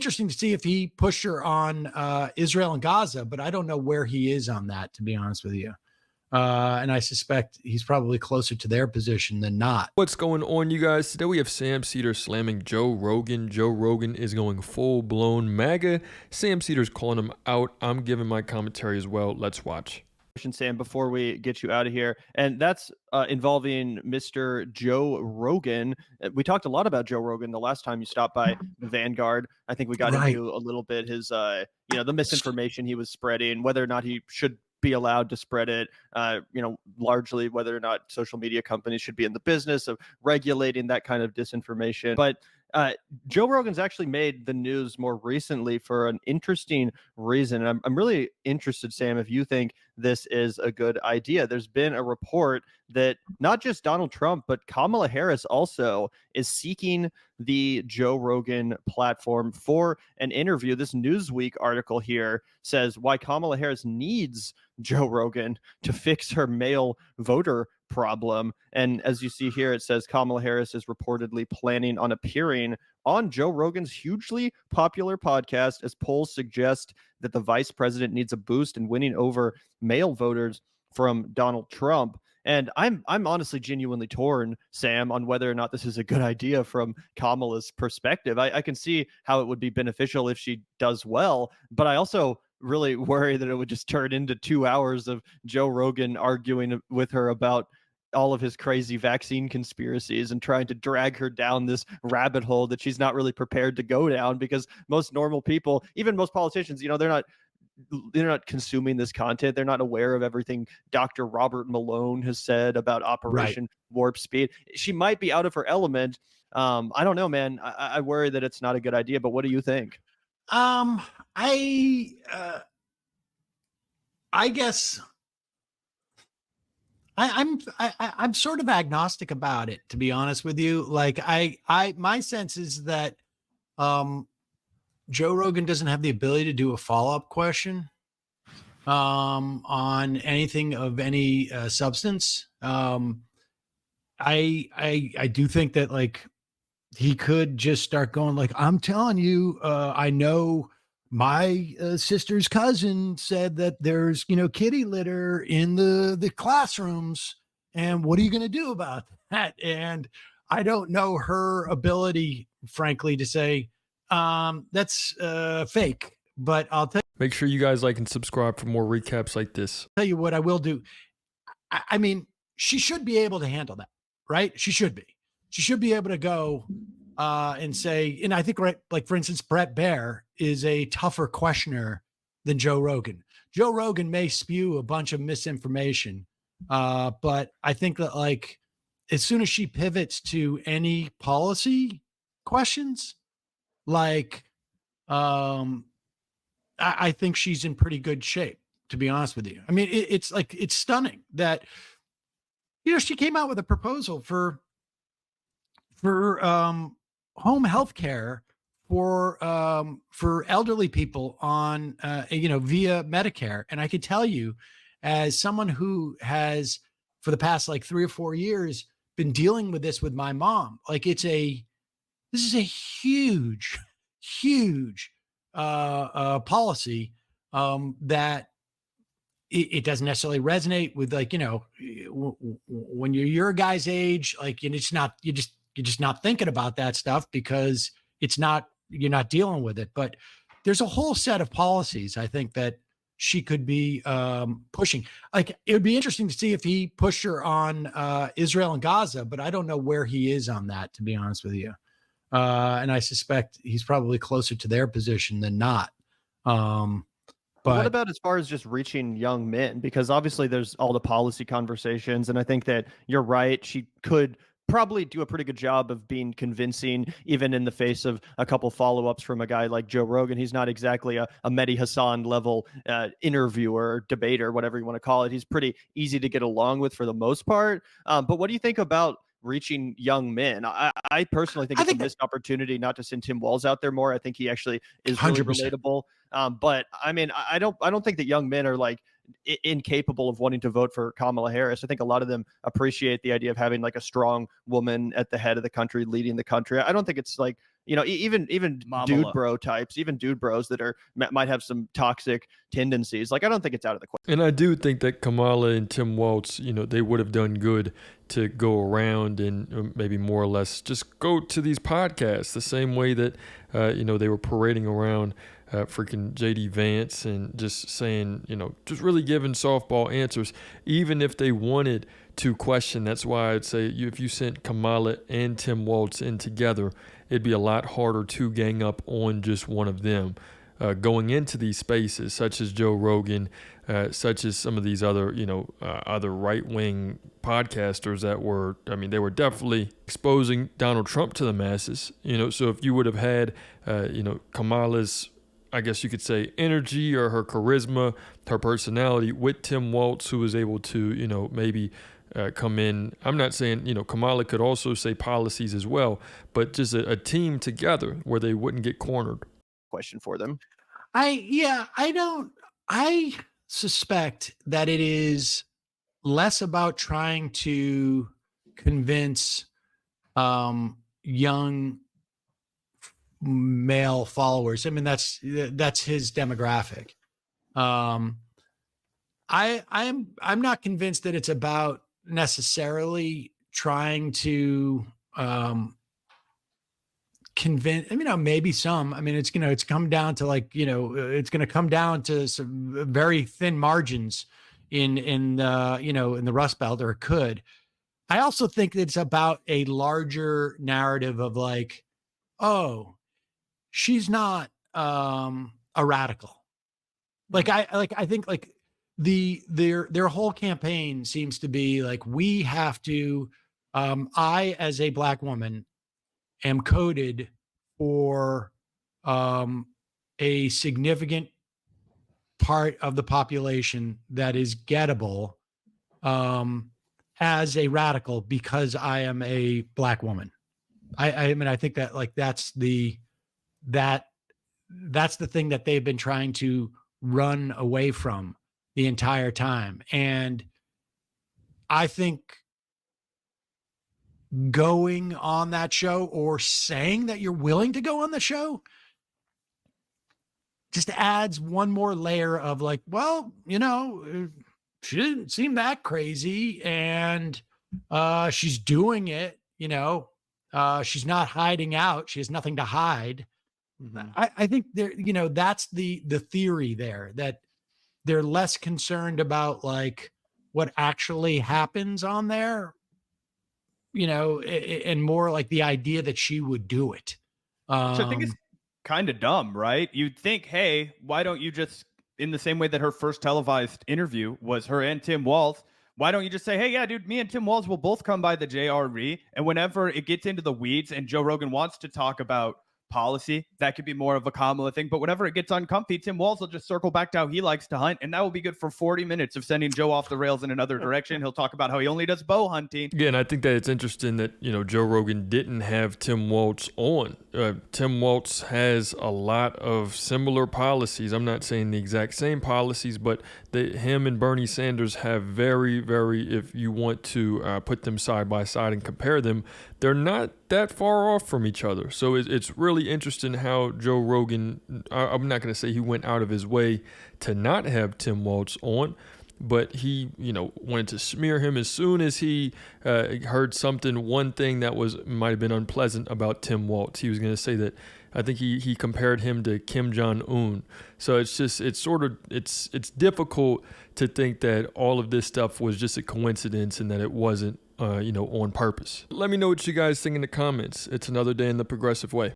interesting to see if he pushed her on Israel and Gaza, but I don't know where he is on that, to be honest with you. And I suspect he's probably closer to their position than not. What's going on, you guys? Today we have Sam Seder slamming Joe Rogan. Joe Rogan is going full-blown MAGA. Sam Seder's calling him out. I'm giving my commentary as well. Let's watch. Sam, before we get you out of here, and that's involving Mr. Joe Rogan. We talked a lot about Joe Rogan the last time you stopped by Vanguard. I think we got into a little bit his, the misinformation he was spreading, whether or not he should be allowed to spread it, largely whether or not social media companies should be in the business of regulating that kind of disinformation. But Joe Rogan's actually made the news more recently for an interesting reason. And I'm really interested, Sam, if you think this is a good idea. There's been a report that not just Donald Trump, but Kamala Harris also is seeking the Joe Rogan platform for an interview. This Newsweek article here says why Kamala Harris needs Joe Rogan to fix her male voter problem. And as you see here, it says Kamala Harris is reportedly planning on appearing on Joe Rogan's hugely popular podcast, as polls suggest that the vice president needs a boost in winning over male voters from Donald Trump. And I'm honestly genuinely torn, Sam, on whether or not this is a good idea from Kamala's perspective. I can see how it would be beneficial if she does well, but I also really worry that it would just turn into 2 hours of Joe Rogan arguing with her about all of his crazy vaccine conspiracies and trying to drag her down this rabbit hole that she's not really prepared to go down, because most normal people, even most politicians, they're not consuming this content. They're not aware of everything Dr. Robert Malone has said about Operation Warp Speed. She might be out of her element. I don't know, man. I worry that it's not a good idea, but what do you think? I guess I'm sort of agnostic about it, to be honest with you. Like my sense is that Joe Rogan doesn't have the ability to do a follow-up question on anything of any substance. I do think that like he could just start going like, I'm telling you, I know my sister's cousin said that there's, kitty litter in the classrooms. And what are you going to do about that? And I don't know her ability, frankly, to say, that's fake, but I'll tell you. Make sure you guys like and subscribe for more recaps like this. Tell you what I will do. I mean, she should be able to handle that, right? She should be able to go and say, and I think, right, like for instance, Brett Baer is a tougher questioner than Joe Rogan. Joe Rogan may spew a bunch of misinformation, but I think that like as soon as she pivots to any policy questions, like I think she's in pretty good shape, to be honest with you. I mean, it's stunning that she came out with a proposal for home health care for elderly people on via Medicare. And I could tell you, as someone who has for the past like 3 or 4 years been dealing with this with my mom, like this is a huge policy that it doesn't necessarily resonate with, like, when you're your guy's age, like, and it's not, you're just not thinking about that stuff because you're not dealing with it. But there's a whole set of policies I think that she could be pushing. Like, it would be interesting to see if he pushed her on Israel and Gaza, but I don't know where he is on that, to be honest with you. And I suspect he's probably closer to their position than not. But what about as far as just reaching young men? Because obviously there's all the policy conversations, and I think that you're right. She could probably do a pretty good job of being convincing, even in the face of a couple follow-ups from a guy like Joe Rogan. He's not exactly a Mehdi Hassan level interviewer, debater, whatever you want to call it. He's pretty easy to get along with for the most part. But what do you think about reaching young men? I personally think it's a missed opportunity not to send Tim Walz out there more. I think he actually is really 100%. Relatable. But I mean, I don't think that young men are like incapable of wanting to vote for Kamala Harris. I think a lot of them appreciate the idea of having like a strong woman at the head of the country, leading the country. I don't think it's like you know, even dude Mamala. bro types, even dude bros that are might have some toxic tendencies. Like, I don't think it's out of the question. And I do think that Kamala and Tim Waltz, you know, they would have done good to go around and maybe more or less just go to these podcasts the same way that, you know, they were parading around freaking JD Vance and just saying, you know, just really giving softball answers, even if they wanted to question. That's why I'd say if you sent Kamala and Tim Waltz in together, it'd be a lot harder to gang up on just one of them. Going into these spaces, such as Joe Rogan, such as some of these other, you know, other right-wing podcasters that were, I mean, they were definitely exposing Donald Trump to the masses, you know. So if you would have had, you know, Kamala's, I guess you could say, energy or her charisma, her personality with Tim Waltz, who was able to, you know, maybe come in. I'm not saying, you know, Kamala could also say policies as well, but just a team together where they wouldn't get cornered. Question for them. I suspect that it is less about trying to convince young male followers. I mean, that's his demographic. I'm not convinced that it's about necessarily trying to convince, you know, maybe some, I mean, it's come down to, like, you know, it's going to come down to some very thin margins in you know, in the Rust Belt, or it could. I also think it's about a larger narrative of, like, oh, she's not a radical. Like, I think, like, their whole campaign seems to be like, we have to, I, as a Black woman, am coded for a significant part of the population that is gettable as a radical because I am a Black woman. I mean, I think that, like, that's the thing that they've been trying to run away from the entire time. And I think going on that show, or saying that you're willing to go on the show, just adds one more layer of, like, well, you know, she didn't seem that crazy, and she's doing it, you know, she's not hiding out. She has nothing to hide. Mhm. I think there, you know, that's the theory there, that they're less concerned about, like, what actually happens on there, you know, and more like the idea that she would do it. Which I think is kind of dumb, right? You'd think, hey, why don't you just, in the same way that her first televised interview was her and Tim Waltz, why don't you just say, hey, yeah, dude, me and Tim Waltz will both come by the JRE, and whenever it gets into the weeds and Joe Rogan wants to talk about policy, that could be more of a Kamala thing. But whenever it gets uncomfy, Tim Waltz will just circle back to how he likes to hunt, and that will be good for 40 minutes of sending Joe off the rails in another direction. He'll talk about how he only does bow hunting. Yeah, and I think that it's interesting that, you know, Joe Rogan didn't have Tim Waltz on. Tim Waltz has a lot of similar policies. I'm not saying the exact same policies, but him and Bernie Sanders have very, very, if you want to put them side by side and compare them, they're not that far off from each other. So it's really interesting how Joe Rogan, I'm not going to say he went out of his way to not have Tim Waltz on, but he, you know, wanted to smear him as soon as he heard one thing that might have been unpleasant about Tim Waltz. He was going to say that, I think he compared him to Kim Jong-un. So it's difficult to think that all of this stuff was just a coincidence and that it wasn't, you know, on purpose. Let me know what you guys think in the comments. It's another day in the progressive way.